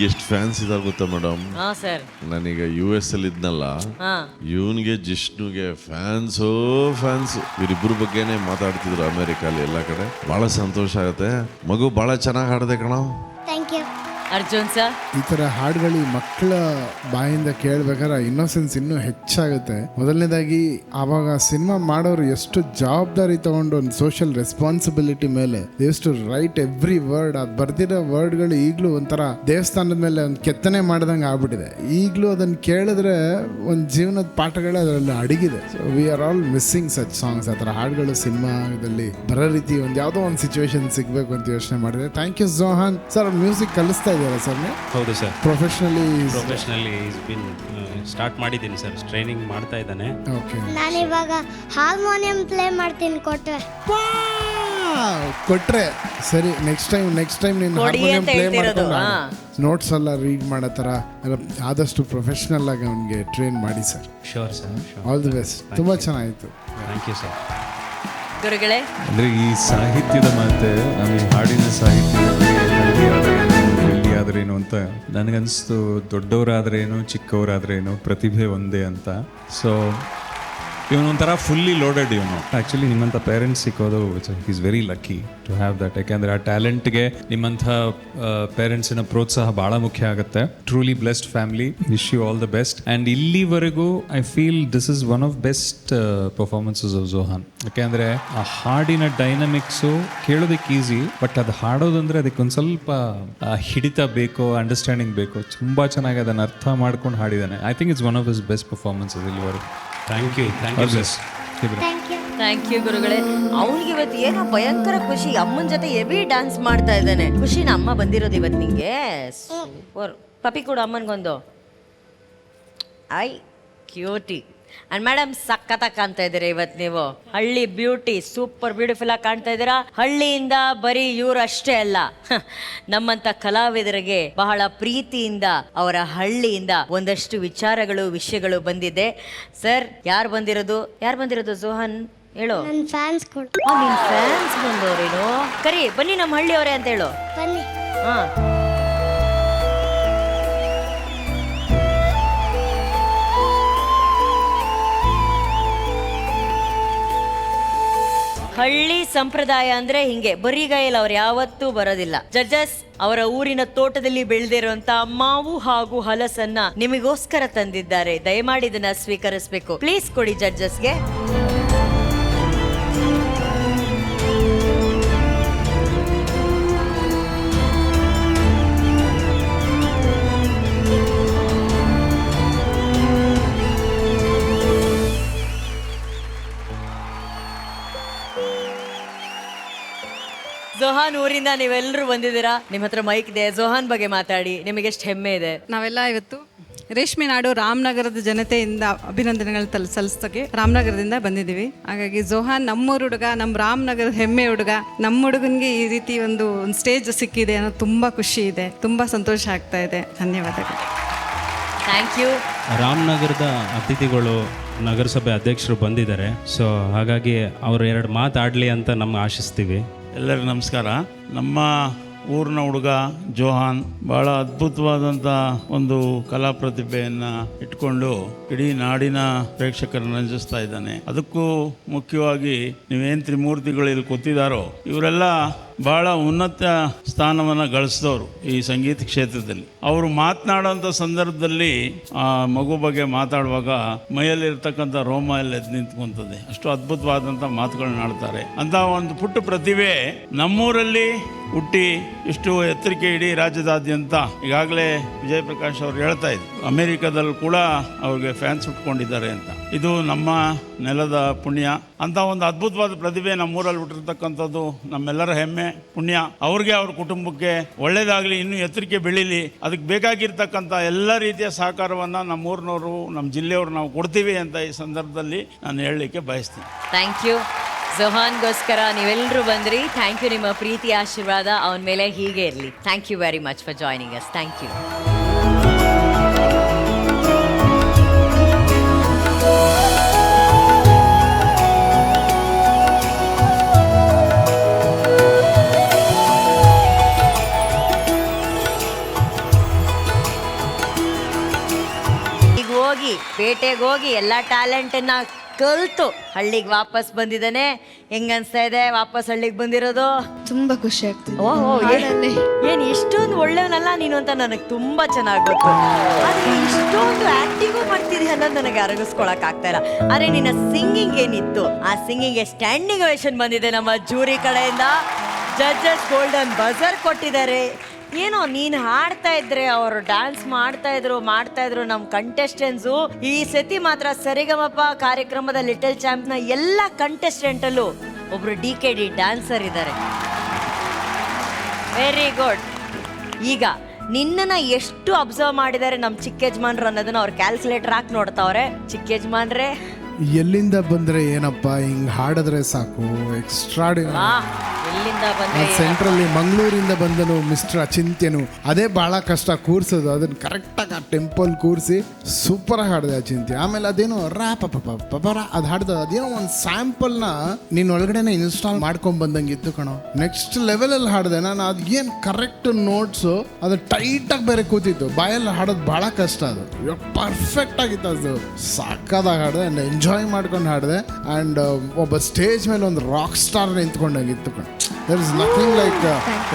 ಇವನಿಗೆ ಎಷ್ಟು ಫ್ಯಾನ್ಸ್ ಇದಾರೆ ಗೊತ್ತಾ ಮೇಡಮ್? ಹಾ ಸರ್. ನಾನೀಗ US ಅಲ್ಲಿ ಇದ್ನಲ್ಲ, ಇವನ್ಗೆ ಜಿಷ್ಣುಗೆ ಫ್ಯಾನ್ಸು ಇವರಿಬ್ಬರ ಬಗ್ಗೆನೇ ಮಾತಾಡ್ತಿದ್ರು ಅಮೆರಿಕಲ್ಲಿ ಎಲ್ಲ ಕಡೆ. ಬಹಳ ಸಂತೋಷ ಆಗುತ್ತೆ. ಮಗು ಬಹಳ ಚೆನ್ನಾಗಿ ಹಾಡಿದೆ ಕಣ. Thank you. ಅರ್ಜುನ್ ಸರ್, ಈ ತರ ಹಾಡುಗಳು ಮಕ್ಕಳ ಬಾಯಿಂದ ಕೇಳ್ಬೇಕಾದ್ರೆ ಇನ್ನೋಸೆನ್ಸ್ ಇನ್ನೂ ಹೆಚ್ಚಾಗುತ್ತೆ. ಮೊದಲನೇದಾಗಿ ಆವಾಗ ಸಿನಿಮಾ ಮಾಡೋರು ಎಷ್ಟು ಜವಾಬ್ದಾರಿ ತಗೊಂಡು ಒಂದು ಸೋಷಿಯಲ್ ರೆಸ್ಪಾನ್ಸಿಬಿಲಿಟಿ ಮೇಲೆ ಎಷ್ಟು ರೈಟ್ ಎವ್ರಿ ವರ್ಡ್. ಅದು ಬರ್ದಿರೋ ವರ್ಡ್ಗಳು ಈಗಲೂ ಒಂಥರ ದೇವಸ್ಥಾನದ ಮೇಲೆ ಒಂದು ಕೆತ್ತನೆ ಮಾಡ್ದಂಗೆ ಆಗ್ಬಿಟ್ಟಿದೆ. ಈಗಲೂ ಅದನ್ನು ಕೇಳಿದ್ರೆ ಒಂದು ಜೀವನದ ಪಾಠಗಳು ಅದರಲ್ಲಿ ಅಡಗಿದೆ. So we are all missing such songs. ಆ ಥರ ಹಾಡುಗಳು ಸಿನಿಮಾದಲ್ಲಿ ಬರೋ ರೀತಿ ಒಂದು ಯಾವುದೋ ಒಂದು ಸಿಚುವೇಶನ್ ಸಿಗಬೇಕು ಅಂತ ಯೋಚನೆ ಮಾಡಿದೆ. Thank you Johan sir. Music ಕಲಿಸ್ತಾ ಇದ್ದೀರಾ ಸರ್ ನೀವು? ಹೌದು ಸರ್. ಪ್ರೊಫೆಷನಲಿ ಸ್ಟಾರ್ಟ್ ಮಾಡಿದ್ದೀನಿ ಸರ್. ಟ್ರೈನಿಂಗ್ ಮಾಡ್ತಾ ಇದ್ದಾನೆ. ಓಕೆ. ನಾನಿವಾಗ ಹಾರ್ಮೋನಿಯಂ ಪ್ಲೇ ಮಾಡ್ತೀನಿ ಕೊಟ್ರೆ ಸರಿ. ನೆಕ್ಸ್ಟ್ ಟೈಮ್ ನೀನು ಕೊಡಿ ಹಾರ್ಮೋನಿಯಂ ಅಂತ ಪ್ಲೇ ಹೇಳ್ತಿರೋದು. ಮಾಡ್ಕೊಂಡು ನೋಟ್ಸ್ ಎಲ್ಲ ರೀಡ್ ಮಾಡೋ ಥರ ಎಲ್ಲ ಆದಷ್ಟು ಪ್ರೊಫೆಷ್ನಲ್ ಆಗಿ ಅವನಿಗೆ ಟ್ರೈನ್ ಮಾಡಿ sir. Sure sir. All the best. ತುಂಬ ಚೆನ್ನಾಗಿತ್ತು. Thank you sir. ಗುರುಗಳೇ, ಅಂದರೆ ಈ ಸಾಹಿತ್ಯದ ಮಾತೆ, ಆಮೇಲೆ ಹಾಡಿನ ಸಾಹಿತ್ಯದಲ್ಲಿ ಎಲ್ಲಿ ಆದ್ರೇನು ಅಂತ ನನಗನ್ನಿಸ್ತು. ದೊಡ್ಡವರಾದ್ರೇನು ಚಿಕ್ಕವರಾದ್ರೇನು ಪ್ರತಿಭೆ ಒಂದೇ ಅಂತ. ಸೊ ಇವನೊಂಥರ ಫುಲ್ಲಿ ಲೋಡೆಡ್ ಇವನು. ಆ್ಯಕ್ಚುಲಿ ನಿಮ್ಮಂಥ ಪೇರೆಂಟ್ಸ್ ಸಿಕ್ಕೋದು is very lucky to have that. ಯಾಕೆಂದರೆ ಆ ಟ್ಯಾಲೆಂಟ್ಗೆ ನಿಮ್ಮಂಥ ಪೇರೆಂಟ್ಸಿನ ಪ್ರೋತ್ಸಾಹ ಭಾಳ ಮುಖ್ಯ ಆಗುತ್ತೆ. Truly blessed family. Wish you all the best. And ಇಲ್ಲಿವರೆಗೂ I feel this is one of best performances of Johan. ಯಾಕೆಂದರೆ ಆ ಹಾಡಿನ ಡೈನಮಿಕ್ಸು ಕೇಳೋದಕ್ಕೆ ಈಸಿ, ಬಟ್ ಅದು ಹಾಡೋದಂದರೆ ಅದಕ್ಕೊಂದು ಸ್ವಲ್ಪ ಹಿಡಿತ ಬೇಕು, ಅಂಡರ್ಸ್ಟ್ಯಾಂಡಿಂಗ್ ಬೇಕು. ತುಂಬ ಚೆನ್ನಾಗಿ ಅದನ್ನು ಅರ್ಥ ಮಾಡ್ಕೊಂಡು ಹಾಡಿದ್ದಾನೆ. I think it's one of his best performances ಇಲ್ಲಿವರೆಗೂ. Thank you. ಥ್ಯಾಂಕ್ ಯು ಗುರುಗಳೇ. ಅವನಿಗೆ ಇವತ್ತು ಏನೋ ಭಯಂಕರ ಖುಷಿ. ಅಮ್ಮನ ಜೊತೆ ಹೆವಿ ಡ್ಯಾನ್ಸ್ ಮಾಡ್ತಾ ಇದ್ದಾನೆ. ಖುಷಿನ ಅಮ್ಮ ಬಂದಿರೋದು ಇವತ್ತು ನಿಂಗೆ. ಸೂಪರ್. ಪಪಿ ಕೂಡ ಅಮ್ಮನಿಗೊಂದು ಐ ಕ್ಯೂಟಿ. ಅಂಡ್ ಮೇಡಮ್, ಸಖತ್ತಾಗಿ ಕಾಣ್ತಾ ಇದ್ದೀರಾ ಇವತ್ತು ನೀವು. ಹಳ್ಳಿ ಬ್ಯೂಟಿ, ಸೂಪರ್ ಬ್ಯೂಟಿಫುಲ್ ಆಗಿ ಕಾಣ್ತಾ ಇದ್ದೀರಾ. ಹಳ್ಳಿಯಿಂದ ಬರೀ ಇವ್ರು ಅಷ್ಟೇ ಅಲ್ಲ, ನಮ್ಮಂತ ಕಲಾವಿದರಿಗೆ ಬಹಳ ಪ್ರೀತಿಯಿಂದ ಅವರ ಹಳ್ಳಿಯಿಂದ ಒಂದಷ್ಟು ವಿಷಯಗಳು ಬಂದಿದೆ. ಸರ್, ಯಾರು ಬಂದಿರೋದು ಜೋಹಾನ್ ಹೇಳು. ನನ್ನ ಫ್ಯಾನ್ಸ್ಗಳು. ನಿನ್ ಫ್ಯಾನ್ಸ್ ಬಂದವ್ರೇನು? ಕರಿ, ಬನ್ನಿ ನಮ್ಮ ಹಳ್ಳಿಯವರೇ ಅಂತ ಹೇಳು. ಬನ್ನಿ. ಹಾ, ಹಳ್ಳಿ ಸಂಪ್ರದಾಯ ಅಂದ್ರೆ ಹಿಂಗೆ, ಬರಿಗೈಯಲ್ಲಿ ಅವ್ರು ಯಾವತ್ತೂ ಬರೋದಿಲ್ಲ. ಜಡ್ಜಸ್ ಅವರ ಊರಿನ ತೋಟದಲ್ಲಿ ಬೆಳೆದಿರುವಂತ ಮಾವು ಹಾಗೂ ಹಲಸನ್ನ ನಿಮಗೋಸ್ಕರ ತಂದಿದ್ದಾರೆ. ದಯಮಾಡಿ ಇದನ್ನ ಸ್ವೀಕರಿಸಬೇಕು. ಪ್ಲೀಸ್ ಕೊಡಿ ಜಡ್ಜಸ್ಗೆ. ಜೋಹಾನ್ ಊರಿಂದ ನೀವೆಲ್ಲರೂ ಬಂದಿದ್ದೀರಾ. ನಿಮ್ಮ ಹತ್ರ ಮೈಕ್ ಇದೆ. ಜೋಹಾನ್ ಬಗ್ಗೆ ಮಾತಾಡಿ. ನಿಮಗೆ ಎಷ್ಟು ಹೆಮ್ಮೆ ಇದೆ. ನಾವೆಲ್ಲ ಇವತ್ತು ರೇಷ್ಮೆ ನಾಡು ರಾಮನಗರದ ಜನತೆಯಿಂದ ಅಭಿನಂದನೆಗಳು ಸಲ್ಲಿಸೋಕೆ ರಾಮನಗರದಿಂದ ಬಂದಿದ್ದೀವಿ. ಹಾಗಾಗಿ ಜೋಹಾನ್ ನಮ್ಮೂರು ಹುಡುಗ, ನಮ್ಮ ರಾಮನಗರದ ಹೆಮ್ಮೆ ಹುಡುಗ. ನಮ್ಮ ಹುಡುಗನಿಗೆ ಈ ರೀತಿ ಒಂದು ಸ್ಟೇಜ್ ಸಿಕ್ಕಿದೆ ಅನ್ನೋದು ತುಂಬ ಖುಷಿ ಇದೆ. ತುಂಬ ಸಂತೋಷ ಆಗ್ತಾ ಇದೆ. ಧನ್ಯವಾದಗಳು. Thank you. ರಾಮನಗರದ ಅತಿಥಿಗಳು, ನಗರಸಭೆ ಅಧ್ಯಕ್ಷರು ಬಂದಿದ್ದಾರೆ. ಸೊ ಹಾಗಾಗಿ ಅವರು 2 ಮಾತಾಡಲಿ ಅಂತ ನಮ್ಗೆ ಆಶಿಸ್ತೀವಿ. ಎಲ್ಲರಿಗೂ ನಮಸ್ಕಾರ. ನಮ್ಮ ಊರಿನ ಹುಡುಗ ಜೋಹಾನ್ ಭಾಳ ಅದ್ಭುತವಾದಂಥ ಒಂದು ಕಲಾ ಪ್ರತಿಭೆಯನ್ನು ಇಟ್ಕೊಂಡು ಇಡೀ ನಾಡಿನ ಪ್ರೇಕ್ಷಕರನ್ನು ರಂಜಿಸ್ತಾ ಇದ್ದಾನೆ. ಅದಕ್ಕೂ ಮುಖ್ಯವಾಗಿ ನೀವೇನು ತ್ರಿಮೂರ್ತಿಗಳು ಇಲ್ಲಿ ಕೂತಿದ್ದಾರೋ ಇವರೆಲ್ಲ ಭಾಳ ಉನ್ನತ ಸ್ಥಾನವನ್ನು ಗಳಿಸಿದವರು ಈ ಸಂಗೀತ ಕ್ಷೇತ್ರದಲ್ಲಿ. ಅವರು ಮಾತನಾಡೋಂಥ ಸಂದರ್ಭದಲ್ಲಿ ಆ ಮಗು ಬಗ್ಗೆ ಮಾತಾಡುವಾಗ ಮೈಯಲ್ಲಿರ್ತಕ್ಕಂಥ ರೋಮ ಎಲ್ಲ ಎದ್ದು ನಿಂತ್ಕೊಂತದೆ. ಅಷ್ಟು ಅದ್ಭುತವಾದಂಥ ಮಾತುಗಳನ್ನ ಆಡ್ತಾರೆ. ಅಂತ ಒಂದು ಪುಟ್ಟ ಪ್ರತಿಭೆ ನಮ್ಮೂರಲ್ಲಿ ಹುಟ್ಟಿ ಇಷ್ಟು ಎತ್ತರಕ್ಕೆ ಇಡೀ ರಾಜ್ಯದಾದ್ಯಂತ ಈಗಾಗಲೇ ವಿಜಯ್ ಪ್ರಕಾಶ್ ಅವರು ಹೇಳ್ತಾ ಇದ್ರು, ಅಮೆರಿಕದಲ್ಲಿ ಕೂಡ ಅವ್ರಿಗೆ ಫ್ಯಾನ್ಸ್ ಹುಟ್ಕೊಂಡಿದ್ದಾರೆ ಅಂತ. ಇದು ನಮ್ಮ ನೆಲದ ಪುಣ್ಯ. ಅಂತ ಒಂದು ಅದ್ಭುತವಾದ ಪ್ರತಿಭೆ ನಮ್ಮೂರಲ್ಲಿ ಹುಟ್ಟಿರ್ತಕ್ಕಂಥದ್ದು ನಮ್ಮೆಲ್ಲರ ಹೆಮ್ಮೆ, ಪುಣ್ಯ. ಅವ್ರಿಗೆ, ಅವ್ರ ಕುಟುಂಬಕ್ಕೆ ಒಳ್ಳೇದಾಗಲಿ, ಇನ್ನೂ ಎತ್ತರಕ್ಕೆ ಬೆಳೀಲಿ. ಅದಕ್ಕೆ ಬೇಕಾಗಿರ್ತಕ್ಕಂಥ ಎಲ್ಲ ರೀತಿಯ ಸಹಕಾರವನ್ನು ನಮ್ಮೂರಿನವರು, ನಮ್ಮ ಜಿಲ್ಲೆಯವರು ನಾವು ಕೊಡ್ತೀವಿ ಅಂತ ಈ ಸಂದರ್ಭದಲ್ಲಿ ನಾನು ಹೇಳಲಿಕ್ಕೆ ಬಯಸ್ತೀನಿ. Thank you. ಜೋಹಾನ್ಗೋಸ್ಕರ ನೀವೆಲ್ಲರೂ ಬಂದ್ರಿ. Thank you. ನಿಮ್ಮ ಪ್ರೀತಿ ಆಶೀರ್ವಾದ ಅವನ ಮೇಲೆ ಹೀಗೆ ಇರಲಿ. Thank you very much for joining us. Thank you. ಹೋಗಿ ಪೇಟೆಗೆ ಹೋಗಿ ಎಲ್ಲ ಟ್ಯಾಲೆಂಟನ್ನ ಕಲ್ತು ಹಳ್ಳಿಗೆ ವಾಪಸ್ ಬಂದಿದ್ದಾನೆ. ಹೆಂಗನ್ಸ್ತಾ ಇದೆ ವಾಪಸ್ ಹಳ್ಳಿಗೆ ಬಂದಿರೋದು? ತುಂಬಾ ಖುಷಿ ಆಗ್ತದೆ. ಓಹೋ, ಏನ್ ಇಷ್ಟೊಂದು ಒಳ್ಳೆಯವನಲ್ಲ ನೀನು ಅಂತ ನನಗೆ ತುಂಬಾ ಚೆನ್ನಾಗಿ ಗೊತ್ತು. ಆದ್ರೆ ಇಷ್ಟೊಂದು ಆಕ್ಟಿಂಗು ಮಾಡ್ತಿದ್ದೆ ಅನ್ನೋದು ನನಗೆ ಅರಗಿಸ್ಕೊಳಕ್ ಆಗ್ತಾ ಇಲ್ಲ. ಅರೆ ನಿನ್ನ ಸಿಂಗಿಂಗ್ ಏನಿತ್ತು, ಆ ಸಿಂಗಿಂಗ್ಗೆ ಸ್ಟ್ಯಾಂಡಿಂಗ್ ಓವೇಷನ್ ಬಂದಿದೆ ನಮ್ಮ ಜೂರಿ ಕಡೆಯಿಂದ. ಜಡ್ಜಸ್ ಗೋಲ್ಡನ್ ಬಜರ್ ಕೊಟ್ಟಿದ್ದಾರೆ. ಏನೋ ನೀನು ಹಾಡ್ತಾ ಇದ್ರೆ ಅವರು ಡ್ಯಾನ್ಸ್ ಮಾಡ್ತಾ ಇದ್ರು ನಮ್ಮ ಕಂಟೆಸ್ಟೆಂಟ್ಸು. ಈ ಸತಿ ಮಾತ್ರ ಸರಿಗಮಪ ಕಾರ್ಯಕ್ರಮದ ಲಿಟಲ್ ಚಾಂಪ್ನ ಎಲ್ಲ ಕಂಟೆಸ್ಟೆಂಟಲ್ಲೂ ಒಬ್ರು DKD ಡ್ಯಾನ್ಸರ್ ಇದ್ದಾರೆ. Very good. ಈಗ ನಿನ್ನನ್ನ ಎಷ್ಟು ಅಬ್ಸರ್ವ್ ಮಾಡಿದ್ದಾರೆ ನಮ್ಮ ಚಿಕ್ಕ ಯಜಮಾನ್ರು ಅನ್ನೋದನ್ನ ಅವ್ರು ಕ್ಯಾಲ್ಕುಲೇಟರ್ ಹಾಕಿ ನೋಡ್ತಾವ್ರೆ. ಚಿಕ್ಕ ಯಜಮಾನ್ರೆ, ಎಲ್ಲಿಂದ ಬಂದ್ರೆ ಏನಪ್ಪ, ಹಿಂಗ್ ಹಾಡಿದ್ರೆ ಸಾಕು, ಎಕ್ಸ್ಟ್ರಾಡಿನರಿ. ಎಲ್ಲಿಂದ ಬಂದ್ರೆ ಸೆಂಟ್ರಲ್ಲಿ ಮಂಗಳೂರಿಂದ ಬಂದನು ಮಿಸ್ಟರ್ ಅಚಿಂತ್ಯನು. ಅದೇ ಬಹಳ ಕಷ್ಟ ಕೂರ್ಸೋದು, ಅದನ್ನ ಕರೆಕ್ಟಾಗಿ ಆ ಟೆಂಪಲ್ ಕೂರಿಸಿ ಸೂಪರಾಗಿ ಹಾಡಿದೆ ಅಚಿಂತ್ಯ. ಆಮೇಲೆ ಅದೇನೋ ಪಪರ ಅದು ಹಾಡ್ದ, ಅದೇನೋ ಒಂದು ಸ್ಯಾಂಪಲ್ನ ನೀನು ಒಳಗಡೆನೆ ಇನ್ಸ್ಟಾಲ್ ಮಾಡ್ಕೊಂಡ್ ಬಂದಂಗಿತ್ತು ಕಣೋ. ನೆಕ್ಸ್ಟ್ ಲೆವೆಲಲ್ಲಿ ಹಾಡಿದೆ ನಾನು. ಅದು ಏನು ಕರೆಕ್ಟ್ ನೋಟ್ಸು, ಅದು ಟೈಟಾಗಿ ಬೇರೆ ಕೂತಿತ್ತು. ಬಾಯಲ್ಲಿ ಹಾಡೋದು ಭಾಳ ಕಷ್ಟ. ಅದು ಪರ್ಫೆಕ್ಟ್ ಆಗಿತ್ತು. ಅದು ಸಾಕಾದಾಗ ಹಾಡಿದೆ ಆ್ಯಂಡ್ ಎಂಜಾಯ್ ಮಾಡ್ಕೊಂಡು ಹಾಡಿದೆ. ಆ್ಯಂಡ್ ಒಬ್ಬ ಸ್ಟೇಜ್ ಮೇಲೆ ಒಂದು ರಾಕ್ ಸ್ಟಾರ್ ನಿಂತ್ಕೊಂಡಾಗಿತ್ತು ಕಣ. ದರ್ ಇಸ್ ನಥಿಂಗ್ ಲೈಕ್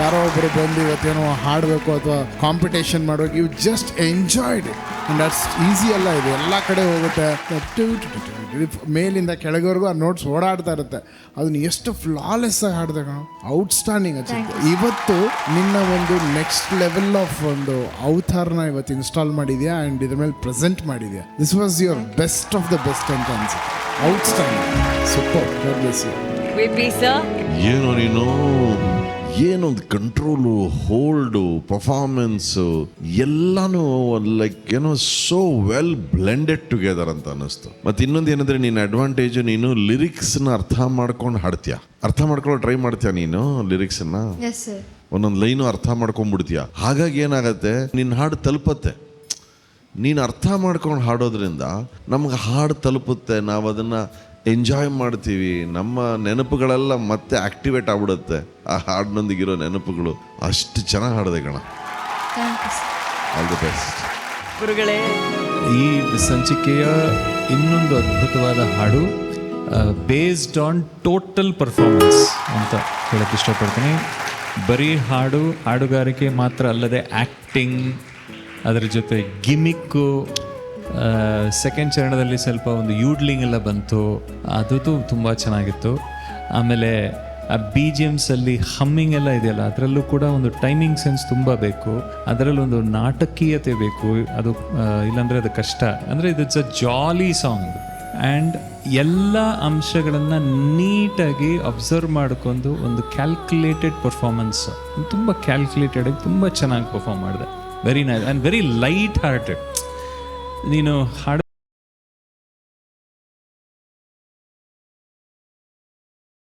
ಯಾರೋ ಒಬ್ಬರು ಬಂದು ಇವತ್ತೇನೋ ಹಾಡಬೇಕು ಅಥವಾ ಕಾಂಪಿಟೇಷನ್ ಮಾಡಬೇಕು. You just enjoyed it. And that's easy ಅಲ್ಲ, ಇದು ಎಲ್ಲ ಕಡೆ ಹೋಗುತ್ತೆ. ಮೇಲಿಂದ ಕೆಳಗವರೆಗೂ ಆ ನೋಟ್ಸ್ ಓಡಾಡ್ತಾ ಇರುತ್ತೆ. ಅದನ್ನ ಎಷ್ಟು ಫ್ಲಾಲೆಸ್ ಆಗಿ ಹಾಡಿದೆ ಕಣ. ಔಟ್ಸ್ಟ್ಯಾಂಡಿಂಗ್ ಅನ್ಸುತ್ತೆ. ಇವತ್ತು ನಿನ್ನ ಒಂದು ನೆಕ್ಸ್ಟ್ ಲೆವೆಲ್ ಆಫ್ ಒಂದು ಅವತಾರನ ಇವತ್ತು ಇನ್ಸ್ಟಾಲ್ ಮಾಡಿದ್ಯಾ ಆ್ಯಂಡ್ ಇದ್ರ ಮೇಲೆ ಪ್ರೆಸೆಂಟ್ ಮಾಡಿದ್ಯಾ. This was your best of the best ಅಂತ ಅನ್ಸುತ್ತೆ. Outstanding, super. God bless you. ಏನೋ ನೀನು ಏನೊಂದು ಕಂಟ್ರೋಲು, ಹೋಲ್ಡು, ಪರ್ಫಾರ್ಮೆನ್ಸು ಎಲ್ಲಾನು ಲೈಕ್ ಏನೋ ಸೋ ವೆಲ್ ಬ್ಲೆಂಡೆಡ್ ಟುಗೆದರ್ ಅಂತ ಅನ್ನಿಸ್ತು. ಮತ್ತು ಇನ್ನೊಂದು ಏನಂದ್ರೆ ನಿನ್ನ ಅಡ್ವಾಂಟೇಜು, ನೀನು ಲಿರಿಕ್ಸ್ನ ಅರ್ಥ ಮಾಡ್ಕೊಂಡು ಹಾಡ್ತೀಯ. ಅರ್ಥ ಮಾಡ್ಕೊಳ್ಳೋ ಟ್ರೈ ಮಾಡ್ತೀಯ ನೀನು ಲಿರಿಕ್ಸನ್ನ. ಒಂದೊಂದು ಲೈನು ಅರ್ಥ ಮಾಡ್ಕೊಂಡ್ಬಿಡ್ತೀಯ. ಹಾಗಾಗಿ ಏನಾಗತ್ತೆ, ನಿನ್ನ ಹಾಡು ತಲುಪತ್ತೆ. ನೀನು ಅರ್ಥ ಮಾಡ್ಕೊಂಡು ಹಾಡೋದ್ರಿಂದ ನಮ್ಗೆ ಹಾಡು ತಲುಪುತ್ತೆ. ನಾವು ಅದನ್ನು ಎಂಜಾಯ್ ಮಾಡ್ತೀವಿ. ನಮ್ಮ ನೆನಪುಗಳೆಲ್ಲ ಮತ್ತೆ ಆಕ್ಟಿವೇಟ್ ಆಗ್ಬಿಡುತ್ತೆ. ಆ ಹಾಡಿನೊಂದಿಗಿರೋ ನೆನಪುಗಳು. ಅಷ್ಟು ಚೆನ್ನಾಗಿ ಹಾಡಿದೆ ಕಣ. ಆಲ್ ದಿ ಬೆಸ್ಟ್ ಗುರುಗಳೇ. ಈ ಸಂಚಿಕೆಯ ಇನ್ನೊಂದು ಅದ್ಭುತವಾದ ಹಾಡು ಬೇಸ್ಡ್ ಆನ್ ಟೋಟಲ್ ಪರ್ಫಾರ್ಮೆನ್ಸ್ ಅಂತ ಹೇಳಕ್ಕೆ ಇಷ್ಟಪಡ್ತೀನಿ. ಬರೀ ಹಾಡುಗಾರಿಕೆ ಮಾತ್ರ ಅಲ್ಲದೆ ಆ್ಯಕ್ಟಿಂಗ್, ಅದರ ಜೊತೆ ಗಿಮಿಕ್ಕು, ಸೆಕೆಂಡ್ ಚರಣದಲ್ಲಿ ಸ್ವಲ್ಪ ಒಂದು ಯೂಡ್ಲಿಂಗ್ ಎಲ್ಲ ಬಂತು. ಅದು ತುಂಬ ಚೆನ್ನಾಗಿತ್ತು. ಆಮೇಲೆ ಆ BGMsಲ್ಲಿ ಹಮ್ಮಿಂಗ್ ಎಲ್ಲ ಇದೆಯಲ್ಲ, ಅದರಲ್ಲೂ ಕೂಡ ಒಂದು ಟೈಮಿಂಗ್ ಸೆನ್ಸ್ ತುಂಬ ಬೇಕು. ಅದರಲ್ಲಿ ಒಂದು ನಾಟಕೀಯತೆ ಬೇಕು. ಅದು ಇಲ್ಲಾಂದರೆ ಅದು ಕಷ್ಟ. ಅಂದರೆ it's a jolly song. And ಎಲ್ಲ ಅಂಶಗಳನ್ನು ನೀಟಾಗಿ ಅಬ್ಸರ್ವ್ ಮಾಡಿಕೊಂಡು ಒಂದು ಕ್ಯಾಲ್ಕುಲೇಟೆಡ್ ಪರ್ಫಾರ್ಮೆನ್ಸ್, ತುಂಬ ಕ್ಯಾಲ್ಕುಲೇಟೆಡಾಗಿ ತುಂಬ ಚೆನ್ನಾಗಿ ಪರ್ಫಾರ್ಮ್ ಮಾಡಿದೆ. Very nice and very light hearted. ನೀನು ಹಾಡು